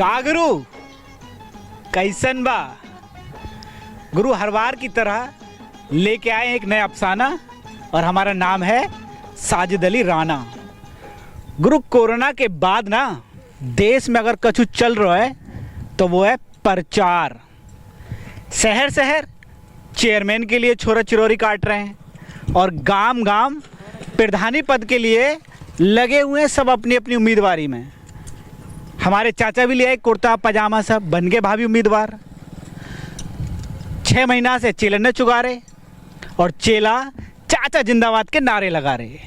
का गुरु कैसन बा? गुरु हर बार की तरह लेके आए एक नया अफसाना और हमारा नाम है साजिद अली राणा। गुरु कोरोना के बाद ना देश में अगर कछु चल रहा है तो वो है प्रचार। शहर शहर चेयरमैन के लिए छोरा चिरोरी काट रहे हैं और गांव गांव प्रधानी पद के लिए लगे हुए हैं सब अपनी अपनी उम्मीदवारी में। हमारे चाचा भी ले आए कुर्ता पजामा, सब बन गए भाभी उम्मीदवार। 6 महीना से चेला न चुगा रहे और चेला चाचा जिंदाबाद के नारे लगा रहे।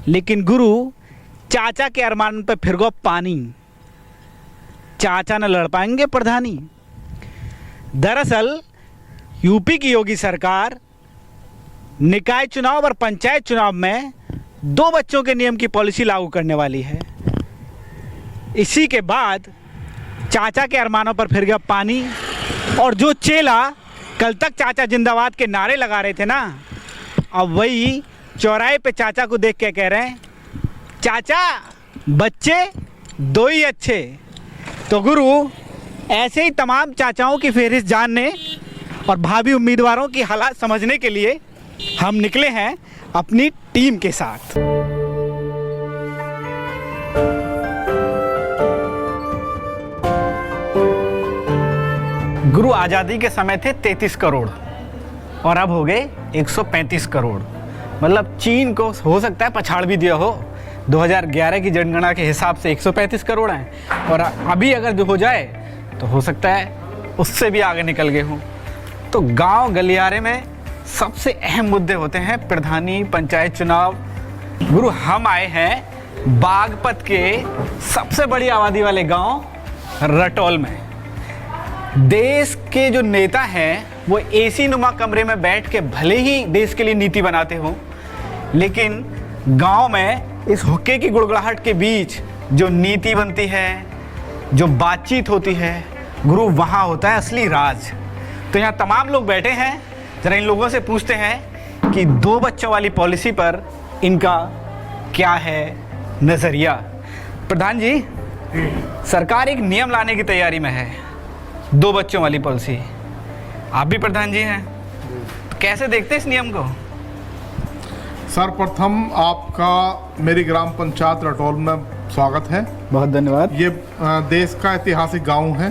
लेकिन गुरु चाचा के अरमान पे फिर गो पानी। चाचा न लड़ पाएंगे प्रधानी। दरअसल यूपी की योगी सरकार निकाय चुनाव और पंचायत चुनाव में 2 बच्चों के नियम की पॉलिसी लागू करने वाली है। इसी के बाद चाचा के अरमानों पर फिर गया पानी और जो चेला कल तक चाचा जिंदाबाद के नारे लगा रहे थे ना, अब वही चौराहे पे चाचा को देख के कह रहे हैं, चाचा बच्चे 2 ही अच्छे। तो गुरु ऐसे ही तमाम चाचाओं की फहरिस्त जानने और भावी उम्मीदवारों की हालात समझने के लिए हम निकले हैं अपनी टीम के साथ। गुरु आज़ादी के समय थे 33 करोड़ और अब हो गए 135 करोड़। मतलब चीन को हो सकता है पछाड़ भी दिया हो। 2011 की जनगणना के हिसाब से 135 करोड़ हैं और अभी अगर जो हो जाए तो हो सकता है उससे भी आगे निकल गए हों। तो गांव गलियारे में सबसे अहम मुद्दे होते हैं प्रधानी, पंचायत चुनाव। गुरु हम आए हैं बागपत के सबसे बड़ी आबादी वाले गांव रटौल में। देश के जो नेता हैं वो एसी नुमा कमरे में बैठ के भले ही देश के लिए नीति बनाते हों, लेकिन गांव में इस हुक्के की गुड़गुड़ाहट के बीच जो नीति बनती है, जो बातचीत होती है, गुरु वहाँ होता है असली राज। तो यहाँ तमाम लोग बैठे हैं, जरा इन लोगों से पूछते हैं कि 2 बच्चों वाली पॉलिसी पर इनका क्या है नज़रिया। प्रधान जी, सरकार एक नियम लाने की तैयारी में है, 2 बच्चों वाली पॉलिसी। आप भी प्रधान जी हैं, तो कैसे देखते हैं इस नियम को? सर्वप्रथम आपका मेरी ग्राम पंचायत रटौल में स्वागत है। बहुत धन्यवाद। ये देश का ऐतिहासिक गांव है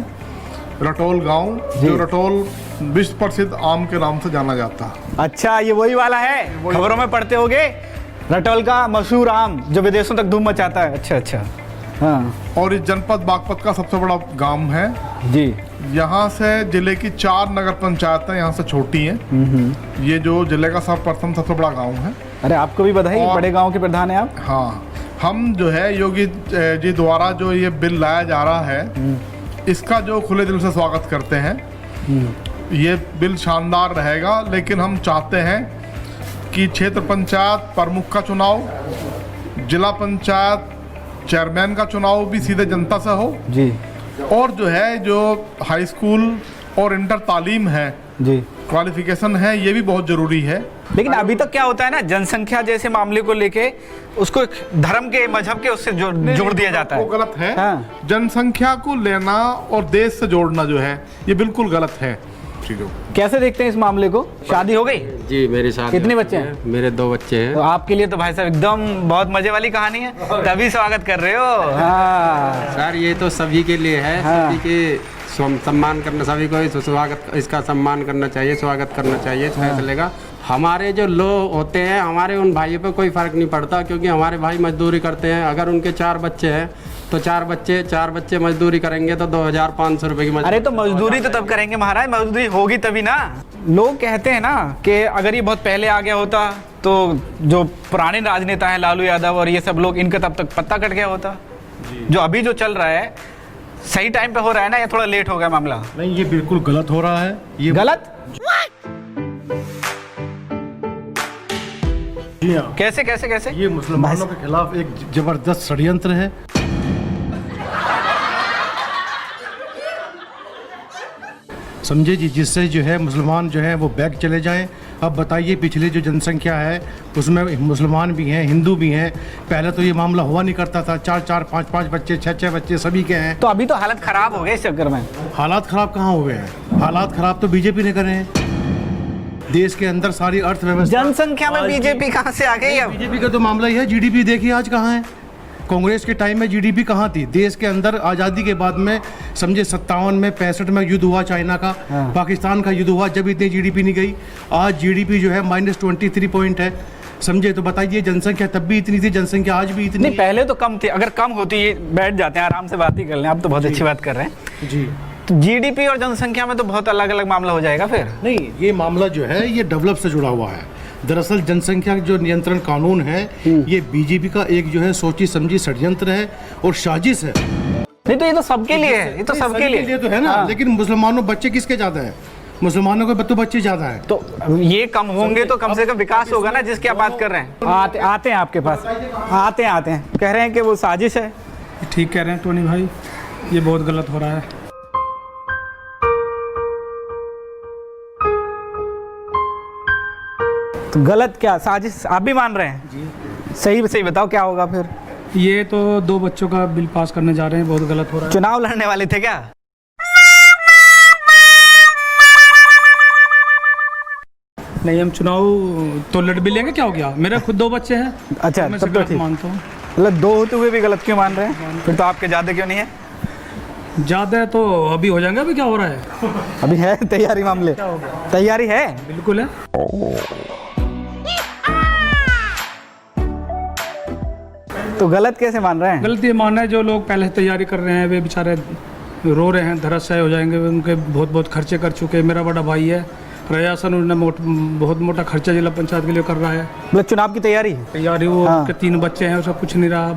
रटौल गांव, जो रटौल विश्व प्रसिद्ध आम के नाम से जाना जाता है। अच्छा, ये वही वाला है, खबरों में पढ़ते होगे, रटौल का मशहूर आम जो विदेशों तक धूम मचाता है। अच्छा अच्छा, हाँ। और इस जनपद बागपत का सबसे बड़ा गांव है जी। यहाँ से जिले की 4 नगर पंचायतें यहाँ से छोटी हैं। ये जो जिले का सर्वप्रथम सबसे बड़ा गांव है। अरे आपको भी बधाई, बड़े गांव के प्रधान हैं आप। हाँ, हम जो है योगी जी द्वारा जो ये बिल लाया जा रहा है, इसका जो खुले दिल से स्वागत करते हैं। ये बिल शानदार रहेगा, लेकिन हम चाहते हैं कि क्षेत्र पंचायत प्रमुख का चुनाव, जिला पंचायत चेयरमैन का चुनाव भी सीधे जनता से हो जी। और जो है जो हाई स्कूल और इंटर तालीम है जी, क्वालिफिकेशन है, ये भी बहुत ज़रूरी है। लेकिन अभी तक क्या होता है ना, जनसंख्या जैसे मामले को लेके उसको धर्म के, मजहब के उससे जोड़ दिया जाता है। वो गलत है। हाँ। जनसंख्या को लेना और देश से जोड़ना जो है ये बिल्कुल गलत है। कैसे देखते हैं इस मामले को? शादी हो गई? जी, मेरी शादी। कितने बच्चे हैं? मेरे 2 बच्चे हैं। तो आपके लिए तो भाई साहब एकदम बहुत मजे वाली कहानी है, तभी स्वागत कर रहे हो। हाँ सर, ये तो सभी के लिए है। हाँ। सभी के सम्मान करना, सभी को स्वागत, इसका सम्मान करना चाहिए, स्वागत करना चाहिए। चलेगा। हमारे जो लोग होते हैं, हमारे उन भाइयों पे कोई फर्क नहीं पड़ता, क्योंकि हमारे भाई मजदूरी करते हैं। अगर उनके 4 बच्चे हैं तो 4 बच्चे मजदूरी करेंगे तो 2500 रुपये की मजदूरी। अरे तो मजदूरी तो तब करेंगे महाराज, मजदूरी होगी तभी ना। लोग कहते हैं ना कि अगर ये बहुत पहले आ गया होता तो जो पुराने राजनेता हैं लालू यादव और ये सब लोग, इनका तब तक पत्ता कट गया होता। जो अभी जो चल रहा है सही टाइम पे हो रहा है ना, या थोड़ा लेट हो गया मामला? नहीं, ये बिल्कुल गलत हो रहा है। ये गलत? जी हाँ। कैसे कैसे कैसे? ये मुसलमानों के खिलाफ एक जबरदस्त षड्यंत्र है। समझे जी, जिससे जो है मुसलमान जो है वो बैक चले जाएं अब बताइए पिछले जो जनसंख्या है उसमें मुसलमान भी हैं, हिंदू भी हैं। पहले तो ये मामला हुआ नहीं करता था, 4-4, 5-5 बच्चे, 6-6 बच्चे सभी के हैं। तो अभी तो हालत खराब हो गई इस चक्कर में। हालात खराब कहाँ हुए हैं? हालात खराब तो बीजेपी ने करे हैं। देश के अंदर सारी अर्थव्यवस्था, जनसंख्या में बीजेपी कहाँ से आ गई अब? बीजेपी का तो मामला ही है। जीडीपी देखिए आज कहाँ है। कांग्रेस के टाइम में जीडीपी कहाँ थी? देश के अंदर आज़ादी के बाद में समझे 57 में 65 में युद्ध हुआ चाइना का, पाकिस्तान का युद्ध हुआ, जब इतनी जीडीपी नहीं गई। आज जीडीपी जो है -23 पॉइंट है, समझे। तो बताइए जनसंख्या तब भी इतनी थी, जनसंख्या आज भी इतनी। नहीं, पहले तो कम थी। अगर कम होती बैठ जाते हैं आराम से बात ही कर लें। आप तो बहुत अच्छी बात कर रहे हैं जी। तो जीडीपी और जनसंख्या में तो बहुत अलग अलग मामला हो जाएगा फिर। नहीं, ये मामला जो है ये डेवलप से जुड़ा हुआ है। दरअसल जनसंख्या जो नियंत्रण कानून है ये बीजेपी का एक जो है सोची समझी षड्यंत्र है और साजिश है। नहीं तो ये तो सबके लिए है, ये तो सबके लिए तो है ना। हाँ। लेकिन मुसलमानों बच्चे किसके ज्यादा है? मुसलमानों के तो बच्चे ज्यादा हैं। तो ये कम होंगे तो कम से कम विकास होगा ना, जिसकी आप बात कर रहे हैं। आते हैं आपके पास, आते हैं कह रहे हैं कि वो साजिश है। ठीक कह रहे हैं टोनी भाई, ये बहुत गलत हो रहा है। तो गलत क्या, साजिश आप भी मान रहे हैं जी? सही बताओ क्या होगा फिर? ये तो 2 बच्चों का बिल पास करने जा रहे हैं, बहुत गलत हो रहा है। चुनाव लड़ने वाले थे क्या? नहीं, हम चुनाव तो लड़ भी लेंगे, क्या हो गया? मेरे खुद 2 बच्चे हैं। अच्छा, मैं तब तो गलत ठीक। मानता हूँ। मतलब 2 होते हुए भी गलत क्यों मान रहे हैं? फिर तो आपके ज्यादा क्यों नहीं है? ज़्यादा है तो अभी हो जाएंगे। अभी क्या हो रहा है? अभी है तैयारी, मामले तैयारी है। बिल्कुल है। तो गलत कैसे मान रहे हैं? गलत ये मानना है, जो लोग पहले से तैयारी कर रहे हैं वे बेचारे रो रहे हैं, धराशायी हो जाएंगे। उनके बहुत खर्चे कर चुके हैं। मेरा बड़ा भाई है प्रयासन, उन्होंने बहुत मोटा खर्चा जिला पंचायत के लिए कर रहा है। मतलब चुनाव की तैयारी वो हाँ। उनके 3 बच्चे हैं, उसका कुछ नहीं रहा।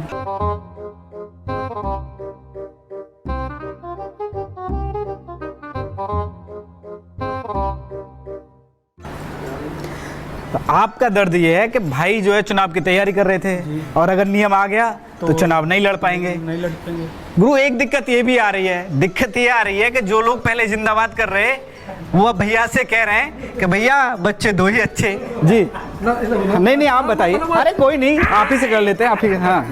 तो आपका दर्द ये है कि भाई जो है चुनाव की तैयारी कर रहे थे और अगर नियम आ गया तो चुनाव नहीं लड़ पाएंगे। नहीं लड़ पाएंगे। गुरु, एक दिक्कत ये भी आ रही है, दिक्कत ये आ रही है कि जो लोग पहले जिंदाबाद कर रहे वो अब भैया से कह रहे हैं कि भैया बच्चे 2 ही अच्छे। जी नहीं आप बताइए। अरे कोई नहीं, आप ही से कर लेते हैं, आप ही। हाँ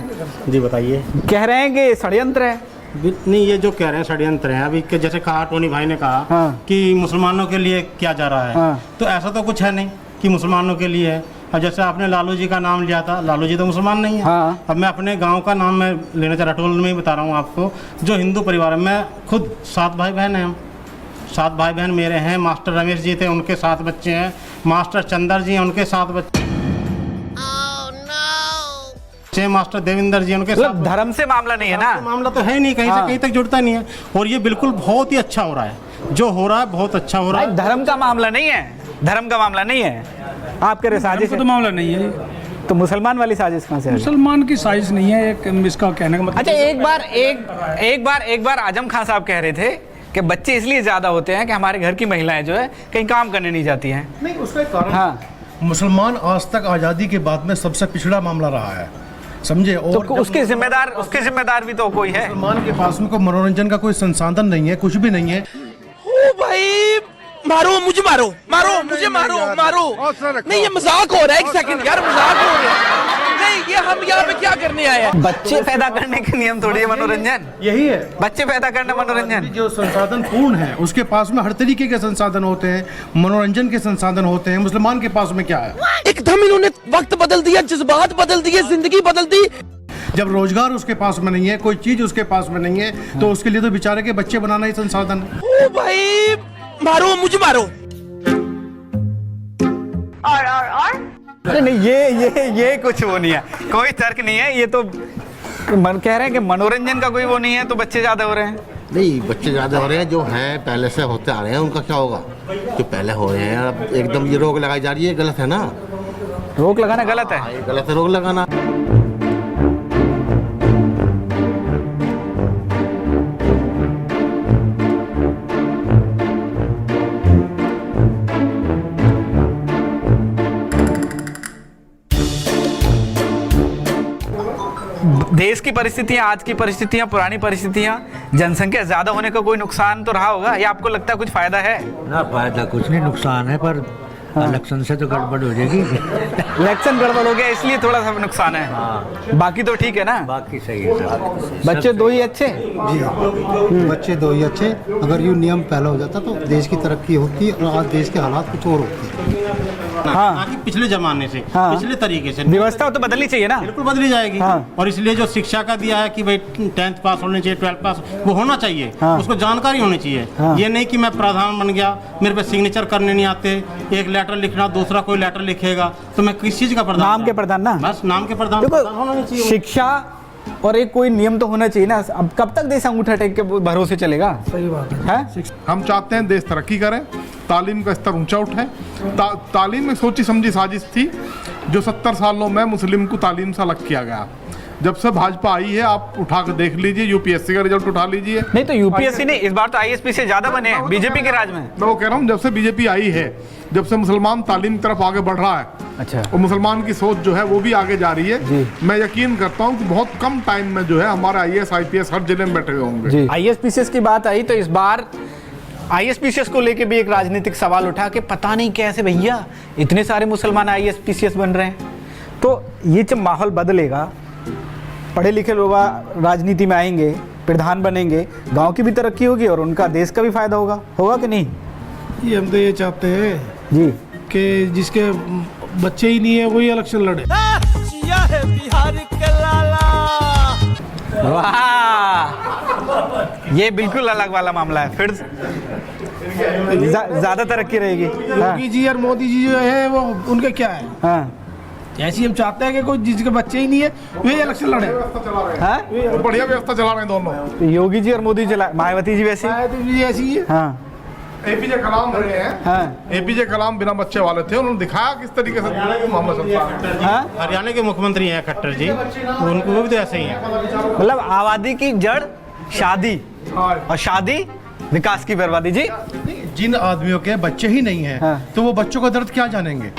जी बताइए। कह रहे हैं कि षड्यंत्र है। नहीं, ये जो कह रहे हैं षड्यंत्र है। अभी के जैसे कहा टोनी भाई ने कहा हाँ। कि मुसलमानों के लिए किया जा रहा है हाँ। तो ऐसा तो कुछ है नहीं कि मुसलमानों के लिए है। अब जैसे आपने लालू जी का नाम लिया था, लालू जी तो मुसलमान नहीं है। हाँ। अब मैं अपने गांव का नाम मैं लेना चाह रहा, टोल में ही बता रहा हूँ आपको, जो हिंदू परिवार है। मैं खुद 7 भाई बहन हैं, हम 7 भाई बहन मेरे हैं। मास्टर रमेश जी थे, उनके 7 बच्चे हैं। मास्टर चंदर जी हैं, उनके 7 बच्चे। मास्टर देविंदर जी, उनके मतलब धर्म से मामला नहीं है ना? मामला तो है नहीं, कहीं हाँ। से कहीं तक जुड़ता नहीं है। और ये बिल्कुल बहुत ही अच्छा हो रहा है, जो हो रहा है बहुत अच्छा हो रहा है। धर्म का मामला नहीं है, धर्म का मामला नहीं है। आप कह रहे साजिश तो मामला नहीं है। तो मुसलमान वाली साजिश कहाँ से? मुसलमान की साजिश नहीं है, एक इसका कहने का मतलब। अच्छा, एक बार आजम खान साहब कह रहे थे कि बच्चे इसलिए ज्यादा होते हैं कि हमारे घर की महिलाएं जो है कहीं काम करने नहीं जाती हैं। नहीं, उसका एक कारण हाँ। मुसलमान आज तक आज़ादी के बाद में सबसे पिछड़ा मामला रहा है, समझे। और तो उसके जिम्मेदार भी तो कोई है। मुसलमान के पास में कोई मनोरंजन का कोई संसाधन नहीं है, कुछ भी नहीं है। ओ भाई, मारो मुझे, मारो मुझे, मारो। नहीं, ये मजाक हो रहा है। 1 सेकंड यार, मजाक हो रहा है। नहीं, ये हम यहाँ पे क्या करने आए हैं? बच्चे पैदा करने के नियम थोड़ी है मनोरंजन। यही है, बच्चे पैदा करना मनोरंजन। जो संसाधन पूर्ण है उसके पास में हर तरीके के संसाधन होते हैं, मनोरंजन के संसाधन होते हैं। मुसलमान के पास में क्या है? एकदम इन्होंने वक्त बदल दिया, जज्बात बदल दिए, जिंदगी बदल दी। जब रोजगार उसके पास में नहीं है, कोई चीज उसके पास में नहीं है, तो उसके लिए तो बेचारे के बच्चे बनाना ही संसाधन है। ओ भाई, मारो मुझे, मारो। अरे नहीं, ये कुछ वो नहीं है, कोई तर्क नहीं है। ये तो कह रहे हैं कि मनोरंजन का कोई वो नहीं है तो बच्चे ज्यादा हो रहे हैं। नहीं, बच्चे ज़्यादा हो रहे हैं, जो हैं पहले से होते आ रहे हैं, उनका क्या होगा? जो पहले हो रहे हैं, अब एकदम ये रोक लगाई जा रही है, गलत है ना? रोक लगाना गलत है। ये गलत है रोक लगाना। देश की परिस्थितियां, आज की परिस्थितियां, पुरानी परिस्थितियां, जनसंख्या ज्यादा होने का कोई नुकसान तो रहा होगा, या आपको लगता है कुछ फायदा है? ना, फायदा कुछ नहीं, नुकसान है। पर इलेक्शन से तो गड़बड़ हो जाएगी। इलेक्शन गड़बड़ हो गया इसलिए थोड़ा सा नुकसान है, बाकी तो ठीक है ना। बाकी सही है सर। बच्चे दो ही अच्छे। बच्चे दो ही अच्छे। अगर यूँ नियम पहले हो जाता तो देश की तरक्की होती और आज देश के हालात कुछ और होते। हाँ। ना कि पिछले जमाने से, हाँ। पिछले तरीके से व्यवस्था तो बदलनी चाहिए ना। बिल्कुल बदली जाएगी। हाँ। और इसलिए जो शिक्षा का दिया है कि भाई 10th पास होने चाहिए, 12th पास वो होना चाहिए। हाँ। उसको जानकारी होनी चाहिए। हाँ। ये नहीं कि मैं प्रधान बन गया, मेरे पे सिग्नेचर करने नहीं आते, एक लेटर लिखना, दूसरा कोई लेटर लिखेगा तो मैं किस चीज़ का प्रधान? नाम के प्रधान ना। बस नाम के प्रधान होना नहीं देखो चाहिए। शिक्षा और एक कोई नियम तो होना चाहिए ना। अब कब तक देश अंगूठा टेक के भरोसे चलेगा? सही बात है। है? हम चाहते हैं देश तरक्की करे, तालीम का स्तर ऊंचा उठाए। तालीम में सोची समझी साजिश थी जो 70 सालों में मुस्लिम को तालीम से अलग किया गया। जब से भाजपा आई है आप उठा कर देख लीजिए, यूपीएससी का रिजल्ट उठा लीजिए। नहीं तो यूपीएससी ने इस बार तो आईएसपी से ज्यादा बने हैं बीजेपी के राज में। मैं वो कह रहा हूँ जब से बीजेपी आई है, जब से मुसलमान तालीम की तरफ आगे बढ़ रहा है, अच्छा, और मुसलमान की सोच जो है वो भी आगे जा रही है। मैं यकीन करता हूँ कि बहुत कम टाइम में जो है हमारे आईएएस आईपीएस हर जिले में बैठे हुए होंगे। आईएसपीसीएस की बात आई तो इस बार आईएसपीसीएस को लेके भी एक राजनीतिक सवाल उठा कि पता नहीं कैसे भैया इतने सारे मुसलमान आईएसपीसीएस बन रहे हैं। तो ये जब माहौल बदलेगा, पढ़े लिखे लोग राजनीति में आएंगे, प्रधान बनेंगे, गांव की भी तरक्की होगी और उनका देश का भी फायदा होगा। होगा कि नहीं? ये हम तो ये चाहते हैं जी कि जिसके बच्चे ही नहीं है वही इलेक्शन लड़े। वाह, ये बिल्कुल अलग वाला मामला है। फिर ज्यादा तरक्की रहेगी। हाँ। योगी जी और मोदी जी जो है वो उनके क्या है? हाँ। ऐसी हम चाहते हैं कि कोई जिसके बच्चे ही नहीं है वही इलेक्शन लड़े। हाँ? तो बढ़िया व्यवस्था चला रहे हैं दोनों। योगी जी और मोदी चला, मायावती जी वैसे। जी ऐसी है। हाँ। एपीजे कलाम रहे हैं। हाँ। एपीजे कलाम बिना बच्चे वाले थे, उन्होंने दिखाया किस तरीके से मोहम्मद सल्लल्लाहु हाँ? हरियाणा के मुख्यमंत्री हैं खट्टर जी, उनको वो भी तो ऐसे ही है। मतलब आबादी की जड़ शादी और शादी विकास की बर्बादी। जी जिन आदमियों के बच्चे ही नहीं हैं, हाँ। तो वो बच्चों का दर्द क्या जानेंगे?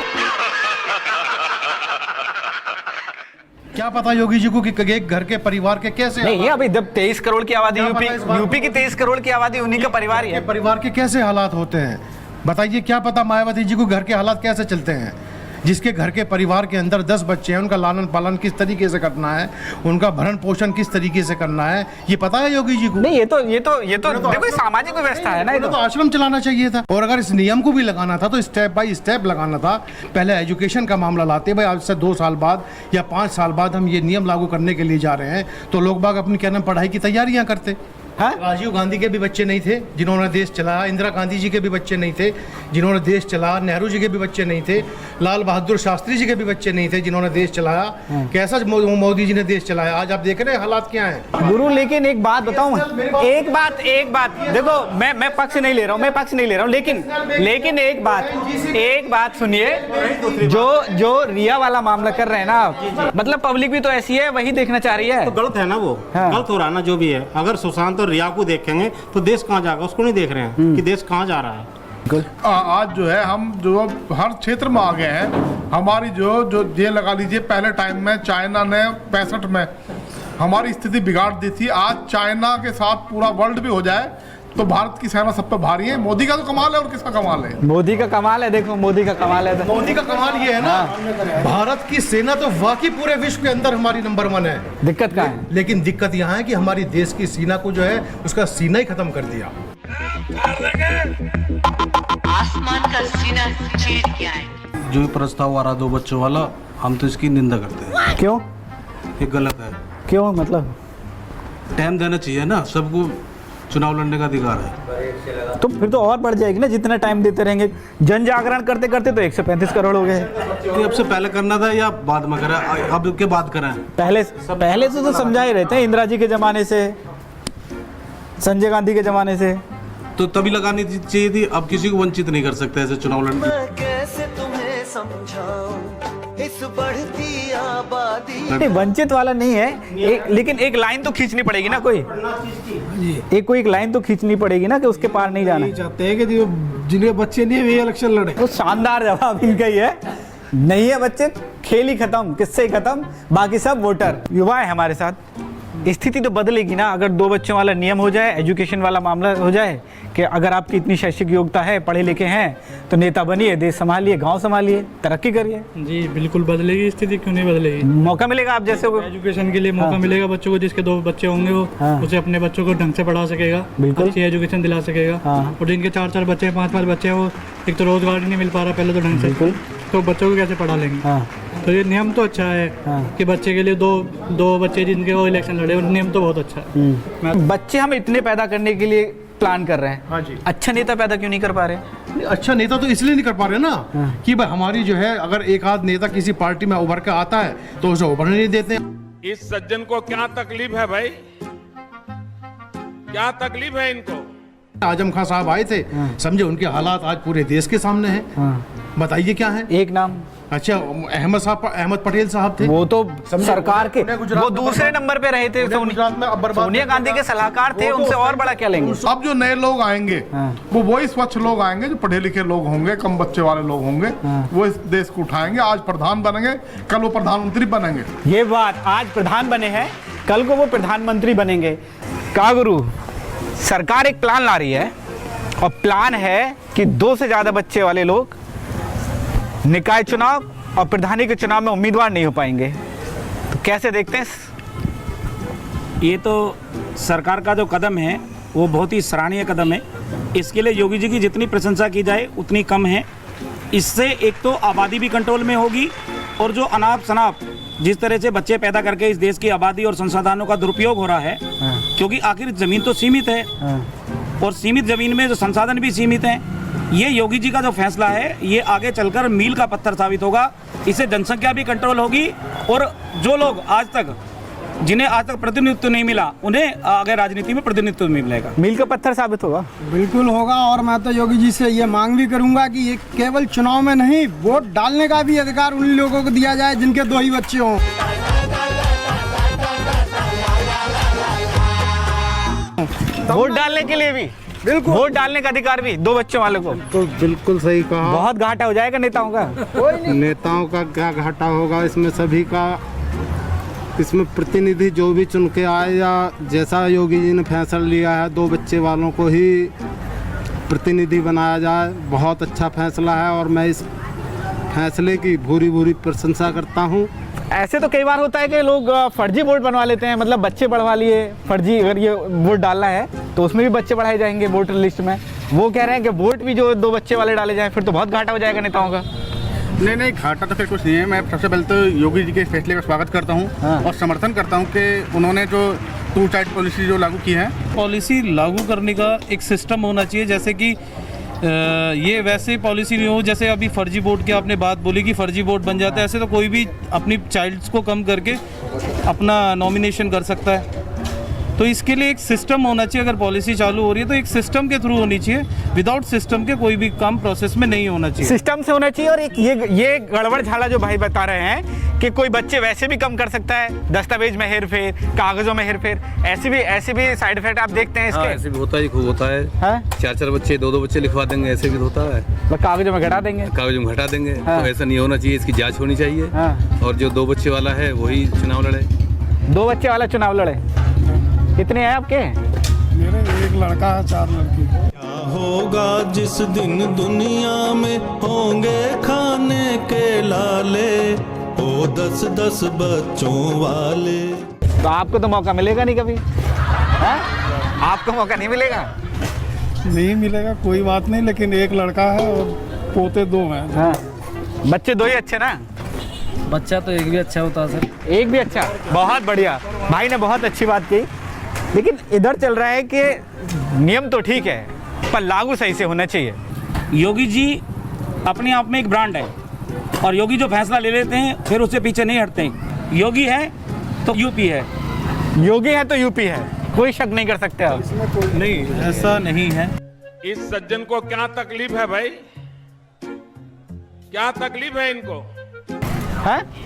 क्या पता योगी जी को कि एक घर के परिवार के कैसे नहीं, ये अभी जब 23 करोड़ की आबादी क्या पता इस बात यूपी की 23 करोड़ की आबादी उन्हीं का परिवार ही है। परिवार के कैसे हालात होते हैं बताइए। क्या पता मायावती जी को घर के हालात कैसे चलते हैं। जिसके घर के परिवार के अंदर 10 बच्चे हैं, उनका लालन पालन किस तरीके से करना है, उनका भरण पोषण किस तरीके से करना है, ये पता है योगी जी को? नहीं, ये तो देखो सामाजिक व्यवस्था है ना। ये तो आश्रम चलाना चाहिए था। और अगर इस नियम को भी लगाना था तो स्टेप बाय स्टेप लगाना था। पहले एजुकेशन का मामला लाते, भाई आज से 2 साल बाद या 5 साल बाद हम ये नियम लागू करने के लिए जा रहे हैं, तो लोग बाग अपनी क्या नाम पढ़ाई की तैयारियां करते। हाँ? राजीव गांधी के भी बच्चे नहीं थे जिन्होंने देश चलाया, इंदिरा गांधी जी के भी बच्चे नहीं थे जिन्होंने देश चलाया, नेहरू जी के भी बच्चे नहीं थे, लाल बहादुर शास्त्री जी के भी बच्चे नहीं थे जिन्होंने देश चलाया। कैसा मोदी जी ने देश चलाया, आज आप देख रहे हैं हालात क्या हैं। गुरु लेकिन एक बात बताऊं, एक बात देखो, मैं पक्ष नहीं ले रहा हूं, लेकिन एक बात सुनिए। जो रिया वाला मामला कर रहे हैं ना आप, मतलब पब्लिक भी तो ऐसी है, वही देखना चाह रही है। तो गलत है ना वो। हाँ। गलत हो रहा है ना जो भी है। अगर सुशांत और रिया को देखेंगे तो देश कहाँ जाएगा, उसको नहीं देख रहे हैं कि देश कहाँ जा रहा है। आज जो है हम जो हर क्षेत्र में आ गए हैं। हमारी जो ये लगा लीजिए, पहले टाइम में चाइना ने 65 में हमारी स्थिति बिगाड़ दी थी। आज चाइना के साथ पूरा वर्ल्ड भी हो जाए तो भारत की सेना सब पे भारी है। मोदी का तो कमाल है, और किसका कमाल है? मोदी का कमाल है। देखो मोदी का कमाल है। मोदी का कमाल ये है ना, भारत की सेना तो वाकई पूरे विश्व के अंदर हमारी नंबर 1 है। दिक्कत कहाँ है? लेकिन दिक्कत यहाँ है कि हमारी देश की सेना को जो है उसका सीना ही खत्म कर दिया। आसमान का सीना चीर के आए। जो प्रस्ताव आ रहा 2 बच्चों वाला, हम तो इसकी निंदा करते हैं। क्यों? ये गलत है। क्यों? मतलब टाइम देना चाहिए ना, सबको चुनाव लड़ने का अधिकार है। तो फिर तो और बढ़ जाएगी ना, जितना टाइम देते रहेंगे। जन जागरण करते करते तो 135 करोड़ हो गए। तो अब से पहले करना था या बाद में करा? अब के बाद करा? पहले से तो समझा ही रहते हैं, इंदिरा जी के जमाने से, संजय गांधी के जमाने से। तो तभी लगानी चाहिए थी। अब किसी को वंचित नहीं कर सकते ऐसे चुनाव लड़ने। कैसे तुम्हें समझाऊं इस बढ़ती आबादी। नहीं, वंचित वाला नहीं है, लेकिन एक लाइन तो खींचनी पड़ेगी ना। कोई एक लाइन तो खींचनी पड़ेगी ना कि उसके पार नहीं जाना। चाहते हैं कि जिनके बच्चे नहीं है वही इलेक्शन लड़े। तो शानदार जवाब इनका ही है। नहीं है बच्चे, खेल ही खत्म, किससे ही खत्म, बाकी सब वोटर। युवा है हमारे साथ, स्थिति तो बदलेगी ना अगर 2 बच्चों वाला नियम हो जाए, एजुकेशन वाला मामला हो जाए कि अगर आपकी इतनी शैक्षिक योग्यता है, पढ़े लिखे हैं, तो नेता बनिए, देश संभालिए, गांव संभालिए, तरक्की करिए। जी बिल्कुल बदलेगी स्थिति, क्यों नहीं बदलेगी। मौका मिलेगा आप जैसे को, एजुकेशन के लिए मौका मिलेगा बच्चों को, जिसके 2 बच्चे होंगे वो उसे अपने बच्चों को ढंग से पढ़ा सकेगा, अच्छी एजुकेशन दिला सकेगा। और जिनके 4-4 बच्चे, 5-5 बच्चे हैं, वो एक तो रोजगार ही नहीं मिल पा रहा पहले तो ढंग से, तो बच्चों को कैसे पढ़ा लेंगे। तो ये नियम तो अच्छा है कि बच्चे के लिए दो बच्चे जिनके वो इलेक्शन लड़े, और नियम तो बहुत अच्छा है। बच्चे हम इतने पैदा करने के लिए प्लान कर रहे हैं, हाँ जी। अच्छा नेता पैदा क्यों नहीं कर पा रहे? अच्छा नेता तो इसलिए नहीं कर पा रहे ना कि भाई हमारी जो है, अगर एक आध नेता किसी पार्टी में उभर के आता है तो उसे उभरने नहीं देते हैं। इस सज्जन को क्या तकलीफ है भाई, क्या तकलीफ है इनको? आजम खान साहब आए थे, समझे उनके हालात आज पूरे देश के सामने हैं। बताइए क्या है? एक नाम, अच्छा अहमद पटेल साहब थे, वो तो सरकार के वो दूसरे नंबर पे रहे थे, सोनिया गांधी के सलाहकार थे, उनसे और बड़ा क्या लेंगे। अब जो नए लोग आएंगे वो वही स्वच्छ लोग आएंगे, जो पढ़े लिखे लोग होंगे, कम बच्चे वाले लोग होंगे, वो इस देश को उठाएंगे। आज प्रधान बनेंगे, कल वो प्रधानमंत्री बनेंगे। ये बात, आज प्रधान बने हैं, कल को वो प्रधानमंत्री बनेंगे। का गुरु सरकार एक प्लान ला रही है, और प्लान है कि 2 से ज्यादा बच्चे वाले लोग निकाय चुनाव और प्रधानी के चुनाव में उम्मीदवार नहीं हो पाएंगे। तो कैसे देखते हैं? ये तो सरकार का जो कदम है वो बहुत ही सराहनीय कदम है। इसके लिए योगी जी की जितनी प्रशंसा की जाए उतनी कम है। इससे एक तो आबादी भी कंट्रोल में होगी, और जो अनाप शनाप जिस तरह से बच्चे पैदा करके इस देश की आबादी और संसाधनों का दुरुपयोग हो रहा है, क्योंकि आखिर ज़मीन तो सीमित है, और सीमित ज़मीन में जो संसाधन भी सीमित हैं। ये योगी जी का जो फैसला है ये आगे चलकर मील का पत्थर साबित होगा। इससे जनसंख्या भी कंट्रोल होगी, और जो लोग जिन्हें आज तक प्रतिनिधित्व नहीं मिला, उन्हें आगे राजनीति में प्रतिनिधित्व मिलेगा। मील का पत्थर साबित होगा, बिल्कुल होगा। और मैं तो योगी जी से ये मांग भी करूंगा कि ये केवल चुनाव में नहीं, वोट डालने का भी अधिकार उन लोगों को दिया जाए जिनके 2 ही बच्चे हों। वोट डालने के लिए भी, बिल्कुल वोट डालने का अधिकार भी 2 बच्चों वालों को। तो बिल्कुल सही कहा। बहुत घाटा हो जाएगा नेताओं का। नेताओं का क्या घाटा होगा इसमें, सभी का। इसमें प्रतिनिधि जो भी चुन के आए, या जैसा योगी जी ने फैसला लिया है 2 बच्चे वालों को ही प्रतिनिधि बनाया जाए, बहुत अच्छा फैसला है, और मैं इस फैसले की भूरी प्रशंसा करता हूँ। ऐसे तो कई बार होता है कि लोग फर्जी वोट बनवा लेते हैं, मतलब बच्चे बढ़वा लिए फर्जी, अगर ये वोट डालना है तो उसमें भी बच्चे बढ़ाए जाएंगे वोटर लिस्ट में। वो कह रहे हैं कि वोट भी जो 2 बच्चे वाले डाले जाएं, फिर तो बहुत घाटा हो जाएगा नेताओं का। नहीं, घाटा तो फिर कुछ नहीं है। मैं सबसे पहले तो योगी जी के फैसले का स्वागत करता हूँ और समर्थन करता हूँ कि उन्होंने जो 2 चाइल्ड पॉलिसी जो लागू की है, पॉलिसी लागू करने का एक सिस्टम होना चाहिए। जैसे कि ये वैसे पॉलिसी नहीं हो, जैसे अभी फर्जी वोट की आपने बात बोली कि फर्जी वोट बन जाता है, ऐसे तो कोई भी अपनी चाइल्ड्स को कम करके अपना नॉमिनेशन कर सकता है। तो इसके लिए एक सिस्टम होना चाहिए। अगर पॉलिसी चालू हो रही है तो एक सिस्टम के थ्रू होनी चाहिए, विदाउट सिस्टम के कोई भी काम प्रोसेस में नहीं होना चाहिए। सिस्टम से होना चाहिए। और एक ये गड़बड़ झाला जो भाई बता रहे हैं कि कोई बच्चे वैसे भी कम कर सकता है, दस्तावेज में हेरफेर, कागजों में हेरफेर, ऐसे भी साइड इफेक्ट आप देखते हैं इसके। ऐसे भी होता है, खूब होता है। 4-4 बच्चे 2-2 बच्चे लिखवा देंगे, ऐसे भी होता है। कागजों में घटा देंगे, तो ऐसा नहीं होना चाहिए, इसकी जांच होनी चाहिए। और जो 2 बच्चे वाला है वही चुनाव लड़े। 2 बच्चे वाला चुनाव लड़े। कितने हैं आपके? मेरे 1 लड़का है, 4 लड़की। क्या होगा जिस दिन दुनिया में होंगे खाने के लाले, ओ 10-10 बच्चों वाले। तो आपको तो मौका मिलेगा नहीं कभी, आपको मौका नहीं मिलेगा। नहीं मिलेगा, कोई बात नहीं, लेकिन 1 लड़का है और पोते 2 हैं। बच्चे 2 ही अच्छे ना? बच्चा तो एक भी अच्छा होता है सर। एक भी अच्छा, बहुत बढ़िया। भाई ने बहुत अच्छी बात की। लेकिन इधर चल रहा है कि नियम तो ठीक है, पर लागू सही से होना चाहिए। योगी जी अपने आप में एक ब्रांड है, और योगी जो फैसला ले लेते हैं फिर उससे पीछे नहीं हटते हैं। योगी है तो यूपी है, योगी है तो यूपी है, कोई शक नहीं कर सकते आप। नहीं, ऐसा नहीं है। इस सज्जन को क्या तकलीफ है भाई, क्या तकलीफ है इनको?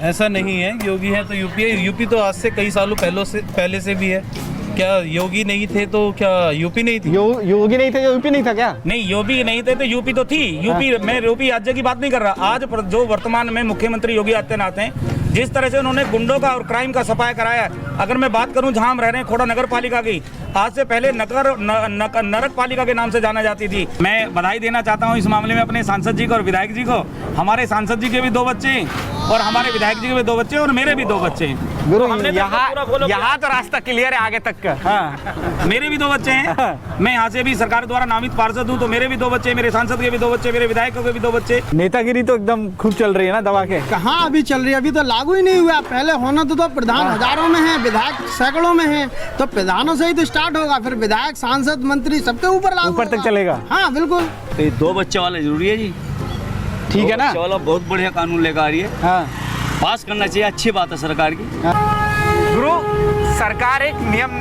ऐसा नहीं है, योगी है तो यूपी है। यूपी तो आज से कई सालों पहले से भी है। क्या योगी नहीं थे तो क्या यूपी नहीं थी? योगी नहीं थे तो यूपी नहीं था क्या? नहीं, योगी नहीं थे तो यूपी तो थी। यूपी मैं यूपी राज्य की बात नहीं कर रहा। आज जो वर्तमान में मुख्यमंत्री योगी आदित्यनाथ हैं, जिस तरह से उन्होंने गुंडों का और क्राइम का सफाया कराया, अगर मैं बात करूं जहां हम रह रहे हैं खोड़ा नगर पालिका की, आज से पहले नरक पालिका के नाम से जाना जाती थी। मैं बधाई देना चाहता हूं इस मामले में अपने सांसद जी को और विधायक जी को। हमारे सांसद जी के भी 2 बच्चे और हमारे विधायक जी के भी 2 बच्चे और मेरे भी 2 बच्चे हैं। गुरु हमने तो यहाँ तो रास्ता क्लियर है आगे तक का। हाँ। मेरे भी 2 बच्चे हैं। मैं यहाँ से भी सरकार द्वारा नामित पार्षद हूँ, तो मेरे भी 2 बच्चे, मेरे सांसद के भी 2 बच्चे, मेरे विधायकों के भी 2 बच्चे। नेतागिरी तो एकदम खूब चल रही है ना दबा के। कहाँ अभी चल रही है, अभी तो लागू ही नहीं हुआ। पहले होना तो प्रधान हजारों में है, विधायक सैकड़ों में है, तो प्रधानों से ही तो स्टार्ट होगा, फिर विधायक, सांसद, मंत्री सबके ऊपर लागू ऊपर तक चलेगा। हाँ बिल्कुल। तो 2 बच्चे वाला जरूरी है जी, ठीक है ना। बच्चे वाला बहुत बढ़िया कानून लेकर आ रही है। हाँ। पास करना चाहिए, अच्छी बात है सरकार की। गुरु, सरकार एक नियम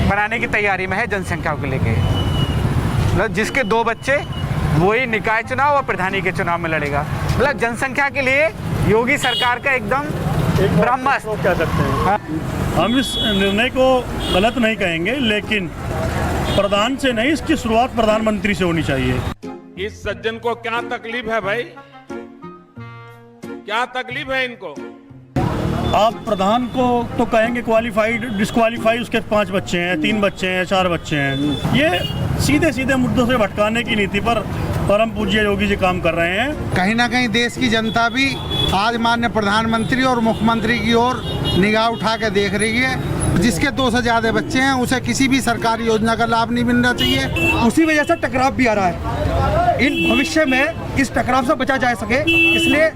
बनाने की तैयारी में है जनसंख्या को लेके, मतलब जिसके 2 बच्चे वही निकाय चुनाव और प्रधानी के चुनाव में लड़ेगा। मतलब जनसंख्या के लिए योगी सरकार का एकदम ब्रह्मास्त्र कह सकते हैं। हम इस निर्णय को गलत नहीं कहेंगे, लेकिन प्रधान से नहीं, इसकी शुरुआत प्रधानमंत्री से होनी चाहिए। इस सज्जन को क्या तकलीफ है भाई, क्या तकलीफ है इनको? आप प्रधान को तो कहेंगे क्वालिफाइड, डिस्क्वालीफाई, उसके 5 बच्चे हैं, 3 बच्चे हैं, 4 बच्चे हैं। ये सीधे सीधे मुद्दों से भटकाने की नीति पर परम पूज्य योगी जी काम कर रहे हैं। कहीं ना कहीं देश की जनता भी आज माननीय प्रधानमंत्री और मुख्यमंत्री की ओर निगाह उठा के देख रही है। जिसके 2 से ज़्यादा बच्चे हैं उसे किसी भी सरकारी योजना का लाभ नहीं मिलना चाहिए। उसी वजह से टकराव भी आ रहा है। इन भविष्य में इस टकराव से बचा जा सके, इसलिए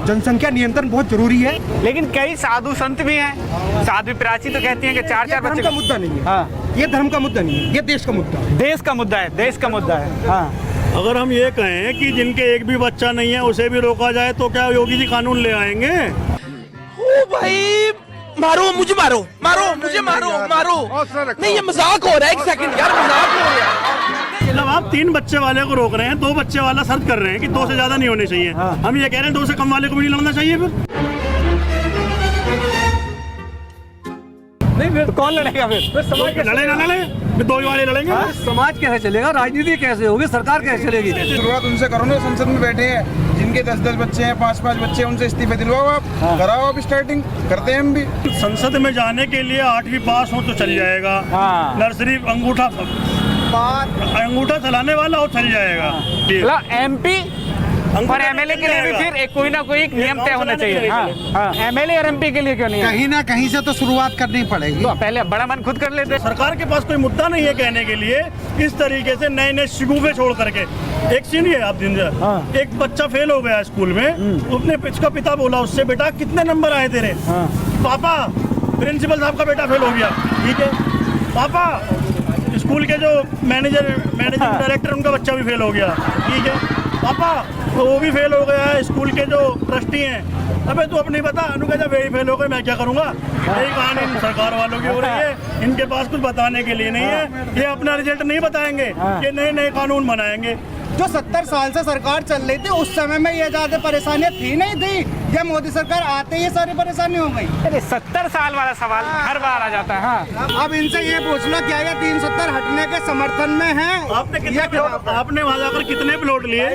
जनसंख्या नियंत्रण बहुत जरूरी है। लेकिन कई साधु संत भी हैं, साधु प्राची तो कहती हैं कि 4-4 बच्चे का मुद्दा नहीं है। हाँ। ये धर्म का मुद्दा नहीं है, ये देश का मुद्दा है। देश का मुद्दा है, देश का मुद्दा है। हाँ। अगर हम ये कहें कि जिनके एक भी बच्चा नहीं है उसे भी रोका जाए, तो क्या योगी जी कानून ले आएंगे? ओ भाई, मारो मुझे, मारो मारो मुझे, मारो मारो। नहीं ये मजाक हो रहा है, 1 सेकंड यार, मजाक हो रहा है। मतलब आप 3 बच्चे वाले को रोक रहे हैं, 2 बच्चे वाला शर्त कर रहे हैं कि 2 से ज्यादा नहीं होने चाहिए। हम ये कह रहे हैं 2 से कम वाले को भी नहीं लड़ना चाहिए। फिर तो कौन लड़ेगा फिर समाज लड़े ना लड़े, 2 वाले लड़ेंगे। समाज कैसे चलेगा, राजनीति कैसे होगी, सरकार कैसे चलेगी? शुरुआत उनसे करो ना, संसद में बैठे हैं जिनके 10-10 बच्चे हैं, 5-5 बच्चे, उनसे इस्तीफे दिलवाओ आप। कराओ आप स्टार्टिंग, करते हैं हम भी। संसद में जाने के लिए 8वीं पास हो तो चल जाएगा। नर्सरी अंगूठा चलाने वाला हो चल जाएगा। MP और MLA के लिए भी फिर एक कोई ना कोई नियम तय होना चाहिए। हाँ। MLA और MP के लिए क्यों नहीं? कहीं ना कहीं से तो शुरुआत करनी पड़ेगी। तो पहले बड़ा मन खुद कर लेते। सरकार के पास कोई मुद्दा नहीं है कहने के लिए। इस तरीके से नए नए शिगुफे छोड़ करके, एक सुनिए आप दिन एक बच्चा फेल हो गया स्कूल में, उसने इसका पिता बोला उससे, बेटा कितने नंबर आए तेरे? पापा, प्रिंसिपल साहब का बेटा फेल हो गया। ठीक है पापा, स्कूल के जो मैनेजर डायरेक्टर उनका बच्चा भी फेल हो गया। ठीक है पापा, तो वो भी फेल हो गया है। स्कूल के जो ट्रस्टी हैं, अबे तू अपनी बता, अनुजा वही फेल हो गए, मैं क्या करूँगा? यही कहानी सरकार वालों की हो रही है। इनके पास कुछ बताने के लिए नहीं है, ये अपना रिजल्ट नहीं बताएंगे, ये नए नए कानून बनाएंगे। जो 70 साल से सरकार चल रही थी, उस समय में ये ज्यादा परेशानियां थी नहीं थी। जब मोदी सरकार आते ही ये सारी परेशानी हो गई। अरे 70 साल वाला सवाल हर बार आ जाता है। हाँ। अब इनसे ये पूछना क्या है, 370 हटने के समर्थन में है? आपने वहाँ जाकर कितने प्लॉट लिए?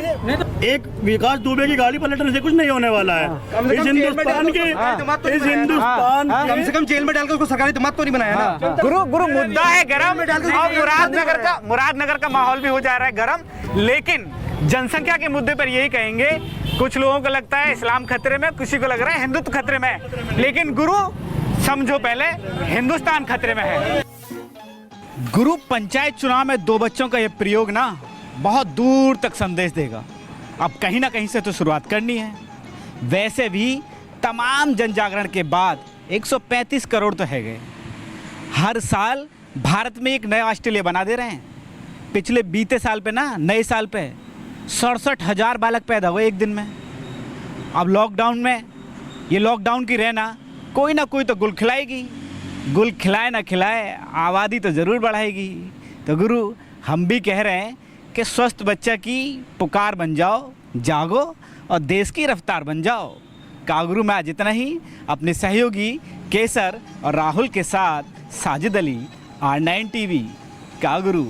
एक विकास दुबे की गाड़ी पलटने से कुछ नहीं होने वाला है। इस हिंदुस्तान के, इस हिंदुस्तान कम से कम जेल में डालकर उसको सरकारी दिमाग तो नहीं बनाया ना। गुरु मुद्दा है गरम, और मुरादनगर का माहौल भी हो जा रहा है गरम। लेकिन जनसंख्या के मुद्दे पर यही कहेंगे, कुछ लोगों को लगता है इस्लाम खतरे में, किसी को लग रहा है हिंदुत्व खतरे में, लेकिन गुरु समझो पहले हिंदुस्तान खतरे में है। गुरु, पंचायत चुनाव में 2 बच्चों का यह प्रयोग ना बहुत दूर तक संदेश देगा। अब कहीं ना कहीं से तो शुरुआत करनी है। वैसे भी तमाम जन जागरण के बाद 135 करोड़ तो है गए। हर साल भारत में एक नया ऑस्ट्रेलिया बना दे रहे हैं। पिछले बीते साल पे ना, नए साल पे 67,000 बालक पैदा हुए एक दिन में। अब लॉकडाउन में, ये लॉकडाउन की रहना कोई ना कोई तो गुल खिलाएगी। गुल खिलाए ना खिलाए, आबादी तो ज़रूर बढ़ाएगी। तो गुरु, हम भी कह रहे हैं कि स्वस्थ बच्चा की पुकार बन जाओ, जागो और देश की रफ्तार बन जाओ। का गुरु, मैं आज इतना ही। अपने सहयोगी केसर और राहुल के साथ साजिद अली, R9 TV। का गुरु।